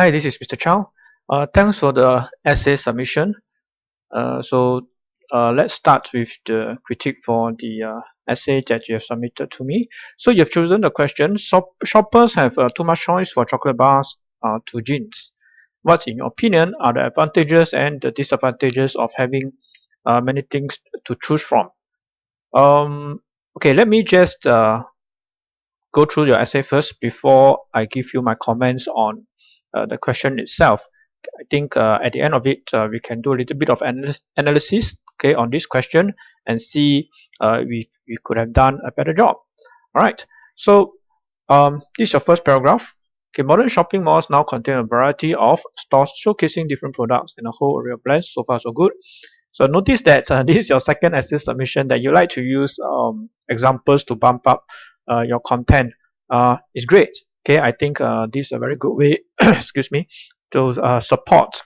Hi, this is Mr. Chow. Thanks for the essay submission. Let's start with the critique for the essay that you have submitted to me. So you've chosen the question, shoppers have too much choice for chocolate bars to jeans. What, in your opinion, are the advantages and the disadvantages of having many things to choose from? Okay, let me just go through your essay first before I give you my comments on the question itself. I think at the end of it, we can do a little bit of analysis, okay, on this question and see we could have done a better job. All right. So this is your first paragraph. Okay, modern shopping malls now contain a variety of stores showcasing different products and a whole array of brands. So far, so good. So notice that this is your second essay submission that you like to use examples to bump up your content. It's great. Okay, I think this is a very good way, excuse me, to support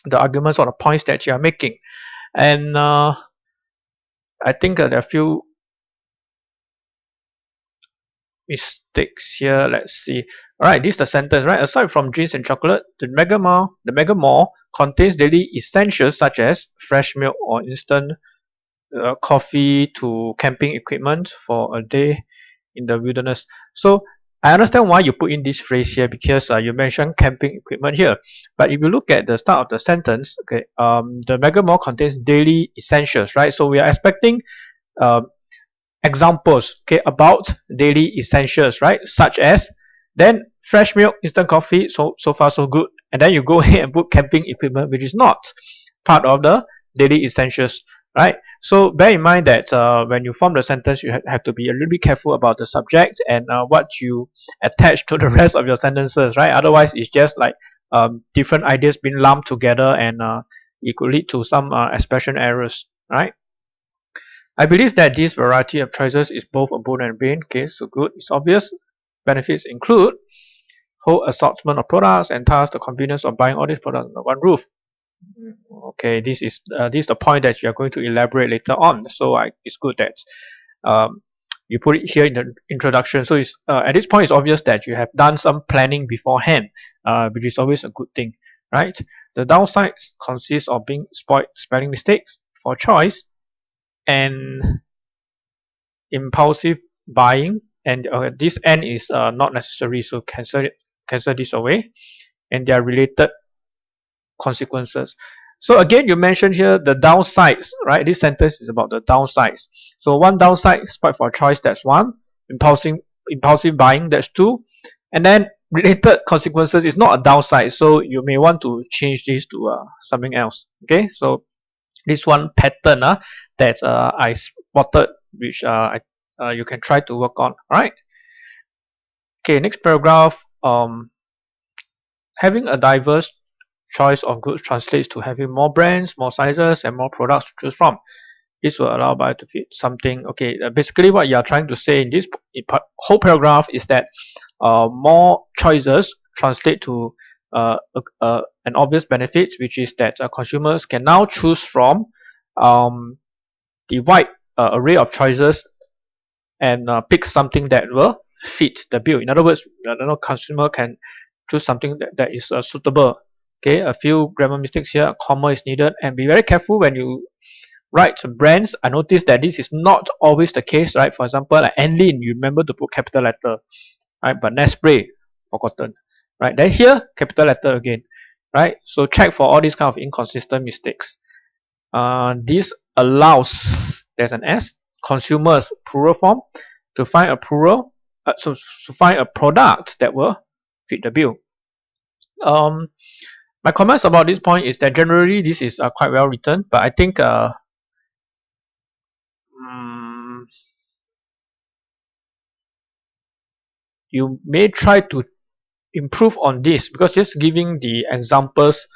the arguments or the points that you are making. And I think there are a few mistakes here. Let's see. All right, this is the sentence, right? Aside from drinks and chocolate, the mega mall contains daily essentials such as fresh milk or instant coffee to camping equipment for a day in the wilderness. So I understand why you put in this phrase here because you mentioned camping equipment here. But if you look at the start of the sentence, okay, the mega mall contains daily essentials, right? So we are expecting examples, okay, about daily essentials, right? Such as then fresh milk, instant coffee, so far so good. And then you go ahead and put camping equipment, which is not part of the daily essentials, right? So bear in mind that when you form the sentence, you have to be a little bit careful about the subject and what you attach to the rest of your sentences, right? Otherwise, it's just like different ideas being lumped together and it could lead to some expression errors, right? I believe that this variety of choices is both a boon and a bane. Okay, so good. It's obvious. Benefits include whole assortment of products and thus the convenience of buying all these products under one roof. Okay, this is the point that you are going to elaborate later on. So it's good that you put it here in the introduction. So it's at this point, it's obvious that you have done some planning beforehand, which is always a good thing, right? The downsides consist of being spelling mistakes for choice and impulsive buying, and this N is not necessary, so cancel this away, and there are related consequences. So again, you mentioned here the downsides, right? This sentence is about the downsides. So one downside, spoiled for choice, that's one. Impulsive buying, that's two. And then related consequences is not a downside, so you may want to change this to something else. Okay, so this one pattern that I spotted, which you can try to work on. All right. Okay, next paragraph. Having a diverse choice of goods translates to having more brands, more sizes, and more products to choose from. This will allow buyer to fit something. Okay, basically what you are trying to say in this whole paragraph is that more choices translate to an obvious benefit, which is that consumers can now choose from the wide array of choices and pick something that will fit the bill. In other words, consumer can choose something that is suitable. Okay, a few grammar mistakes here. A comma is needed, and be very careful when you write brands. I noticed that this is not always the case, right? For example, like Anlin, you remember to put capital letter, right? But Nestle, forgotten, right? Then here, capital letter again, right? So check for all these kind of inconsistent mistakes. This allows, there's an S, consumers, plural form, to find a to find a product that will fit the bill. My comments about this point is that generally this is quite well written, but I think you may try to improve on this, because just giving the examples,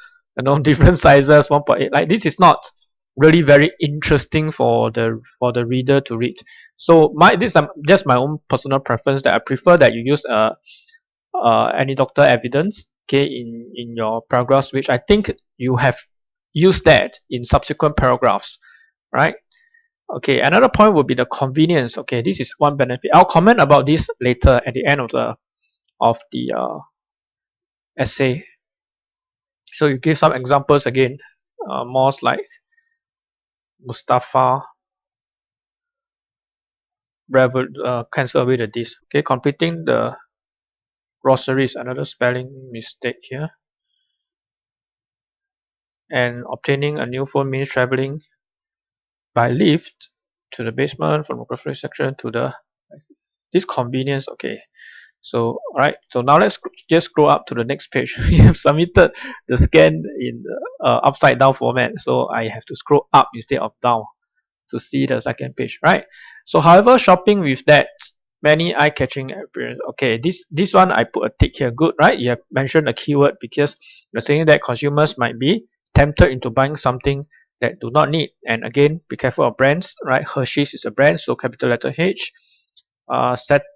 different sizes, 1.8, like this is not really very interesting for the reader to read. So this is just my own personal preference, that I prefer that you use any doctor evidence, okay, in your paragraphs, which I think you have used that in subsequent paragraphs, right? Okay, another point would be the convenience. Okay, this is one benefit. I'll comment about this later at the end of the essay. So you give some examples again. Malls like Mustafa, cancel away the this. Okay, completing the groceries, another spelling mistake here. And obtaining a new phone means traveling by lift to the basement, from the grocery section to the this convenience. Okay, so alright, so now let's just scroll up to the next page. We have submitted the scan in the, upside down format, so I have to scroll up instead of down to see the second page, right? So however, shopping with that many eye-catching appearance. Okay, this one I put a tick here. Good, right? You have mentioned a keyword because you're saying that consumers might be tempted into buying something that do not need. And again, be careful of brands, right? Hershey's is a brand, so capital letter H. Satisfy.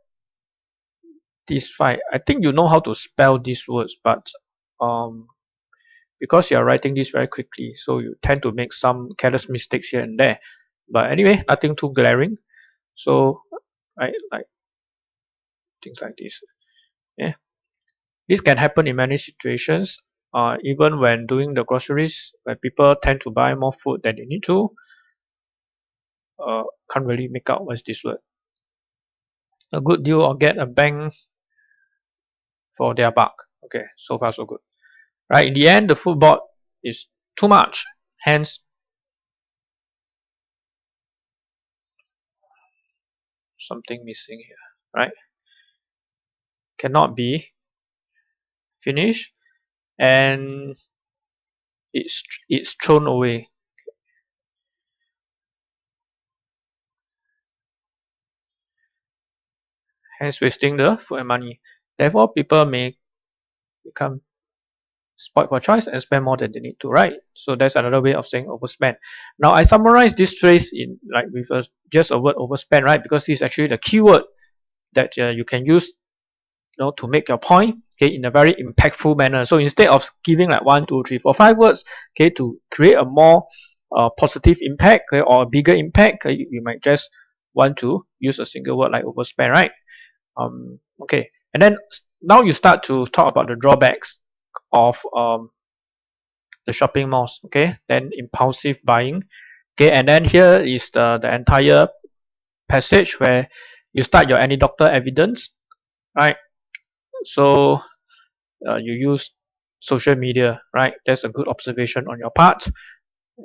I think you know how to spell these words, but because you are writing this very quickly, so you tend to make some careless mistakes here and there. But anyway, nothing too glaring. So right, like things like this. Yeah, this can happen in many situations. Even when doing the groceries, when people tend to buy more food than they need to. Can't really make out what's this word. A good deal or get a bang for their buck. Okay, so far so good. Right, in the end, the food bought is too much. Hence, something missing here. Right, cannot be finished, and it's thrown away. Hence wasting the food and money. Therefore, people may become spoiled for choice and spend more than they need to, right? So that's another way of saying overspend. Now I summarize this phrase in like with just a word overspend, right? Because this is actually the keyword that you can use, to make your point, okay, in a very impactful manner. So instead of giving like 1, 2, 3, 4, 5 words, okay, to create a more positive impact, okay, or a bigger impact, okay, you might just want to use a single word like overspend, right? Okay, and then now you start to talk about the drawbacks of the shopping malls. Okay, then impulsive buying. Okay, and then here is the entire passage where you start your any doctor evidence, right? So you use social media, right? That's a good observation on your part.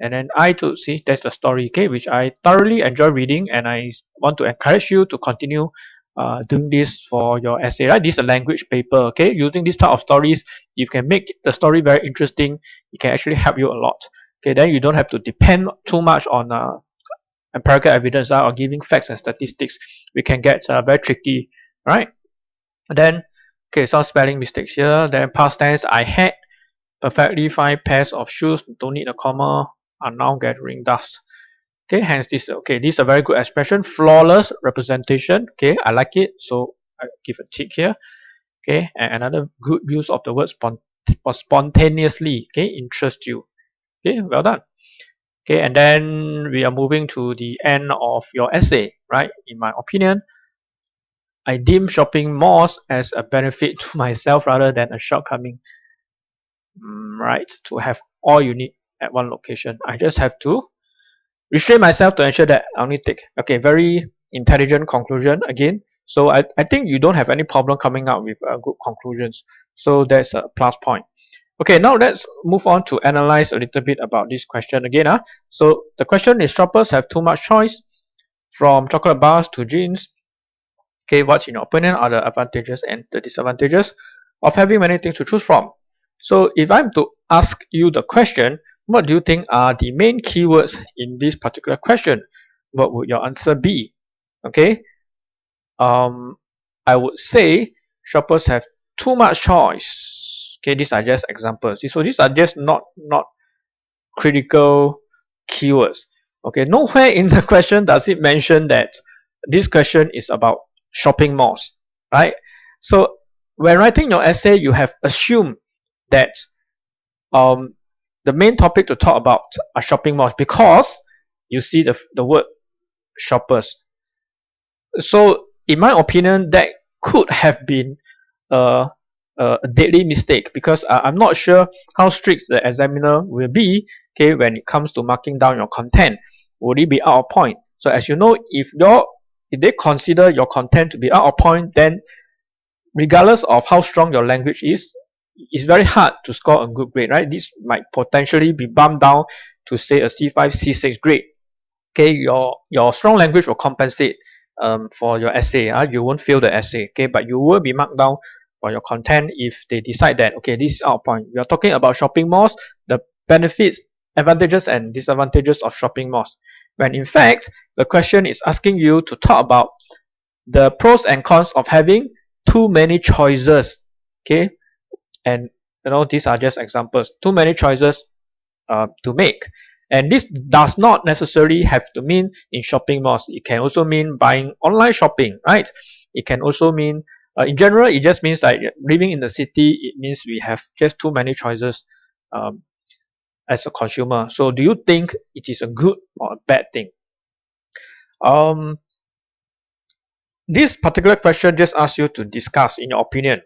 And then I to see that's the story, okay, which I thoroughly enjoy reading, and I want to encourage you to continue doing this for your essay, right? This is a language paper, okay? Using this type of stories, you can make the story very interesting. It can actually help you a lot. Okay, then you don't have to depend too much on empirical evidence or giving facts and statistics. We can get very tricky, right? Then, okay, some spelling mistakes here. Then past tense, I had perfectly fine pairs of shoes, don't need a comma, are now gathering dust. Okay, hence this, okay, this is a very good expression, flawless representation. Okay, I like it, so I give a tick here. Okay, and another good use of the word spontaneously. Okay, interest you. Okay, well done. Okay, and then we are moving to the end of your essay, right? In my opinion, I deem shopping malls as a benefit to myself rather than a shortcoming. Right, to have all you need at one location. I just have to restrain myself to ensure that I only take. Okay, very intelligent conclusion again. So I think you don't have any problem coming up with good conclusions. So that's a plus point. Okay, now let's move on to analyze a little bit about this question again. So the question is, shoppers have too much choice from chocolate bars to jeans. Okay, what's in your opinion are the advantages and the disadvantages of having many things to choose from? So if I'm to ask you the question, what do you think are the main keywords in this particular question? What would your answer be? Okay, I would say shoppers have too much choice. Okay, these are just examples. So these are just not critical keywords. Okay, nowhere in the question does it mention that this question is about shopping malls, right? So when writing your essay, you have assumed that the main topic to talk about are shopping malls because you see the word shoppers. So in my opinion, that could have been a a deadly mistake, because I'm not sure how strict the examiner will be, okay, when it comes to marking down your content. Would it be out of point? So as you know, if they consider your content to be out of point, then regardless of how strong your language is, it's very hard to score a good grade, right? This might potentially be bumped down to say a C5, C6 grade. Okay, your strong language will compensate for your essay. You won't fail the essay, okay, but you will be marked down for your content if they decide that, okay, this is out of point. We are talking about shopping malls, the benefits, advantages and disadvantages of shopping malls, when in fact the question is asking you to talk about the pros and cons of having too many choices, okay, and these are just examples. Too many choices to make, and this does not necessarily have to mean in shopping malls. It can also mean buying online shopping, right? It can also mean in general, it just means like living in the city. It means we have just too many choices as a consumer. So do you think it is a good or a bad thing? This particular question just asks you to discuss, in your opinion,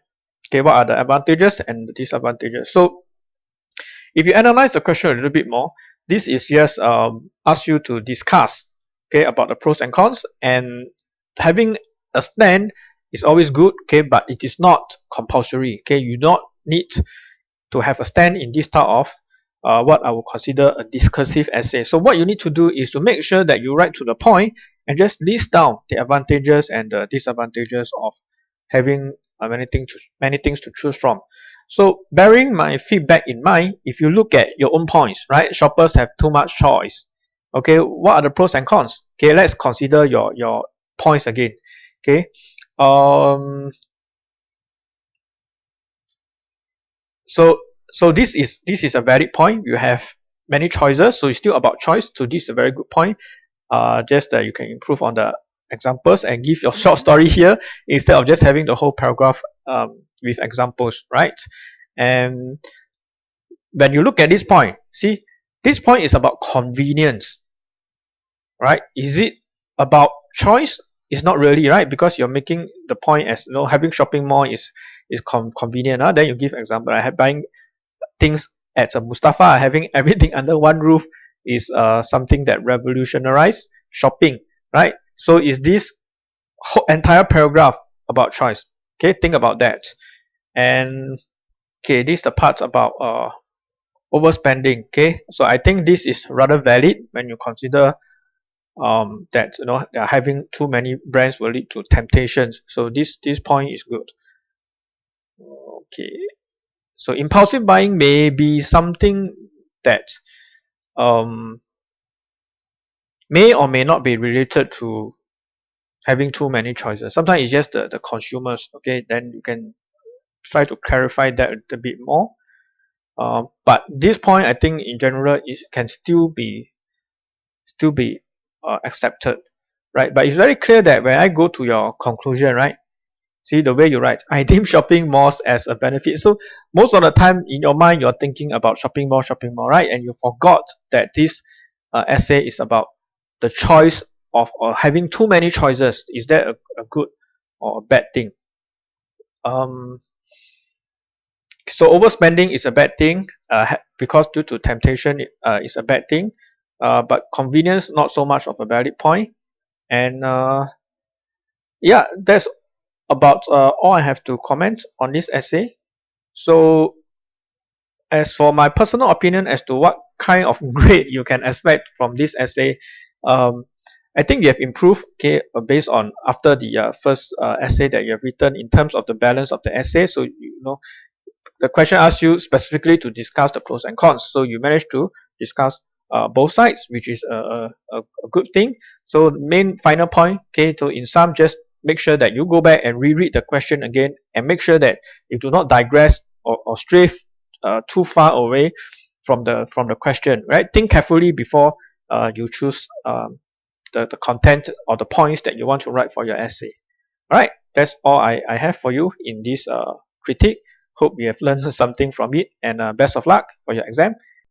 okay, what are the advantages and the disadvantages. So if you analyze the question a little bit more, this is just ask you to discuss, okay, about the pros and cons, and having a stand is always good, okay, but it is not compulsory, okay. You do not need to have a stand in this type of what I would consider a discursive essay. So what you need to do is to make sure that you write to the point and just list down the advantages and the disadvantages of having many things to choose from. So bearing my feedback in mind, if you look at your own points, right, shoppers have too much choice. Okay, what are the pros and cons? Okay, let's consider your points again. Okay, so this is a valid point. You have many choices, so it's still about choice. So this is a very good point. Just that you can improve on the examples and give your short story here instead of just having the whole paragraph with examples, right? And when you look at this point, see, this point is about convenience, right? Is it about choice? It's not really, right? Because you're making the point as having shopping mall is convenient. Then you give example. I have buying things at Mustafa, having everything under one roof is something that revolutionized shopping, right? So is this whole entire paragraph about choice? Okay, think about that. And okay, this is the part about overspending. Okay, so I think this is rather valid when you consider that having too many brands will lead to temptations. So this point is good. Okay, so impulsive buying may be something that may or may not be related to having too many choices. Sometimes it's just the consumers. Okay, then you can try to clarify that a bit more. But this point, I think in general, it can still be accepted, right? But it's very clear that when I go to your conclusion, right? See the way you write, I deem shopping malls as a benefit. So most of the time in your mind, you're thinking about shopping mall, right? And you forgot that this essay is about the choice of having too many choices. Is that a good or a bad thing? So overspending is a bad thing because due to temptation, is a bad thing. But convenience, not so much of a valid point. And yeah, that's about all I have to comment on this essay. So as for my personal opinion as to what kind of grade you can expect from this essay, I think you have improved, okay, based on after the first essay that you have written in terms of the balance of the essay. So the question asks you specifically to discuss the pros and cons. So you managed to discuss both sides, which is a good thing. So main final point, okay, so in sum, just make sure that you go back and reread the question again and make sure that you do not digress or stray too far away from the question, right? Think carefully before you choose the content or the points that you want to write for your essay. All right, that's all I have for you in this critique. Hope you have learned something from it, and best of luck for your exam.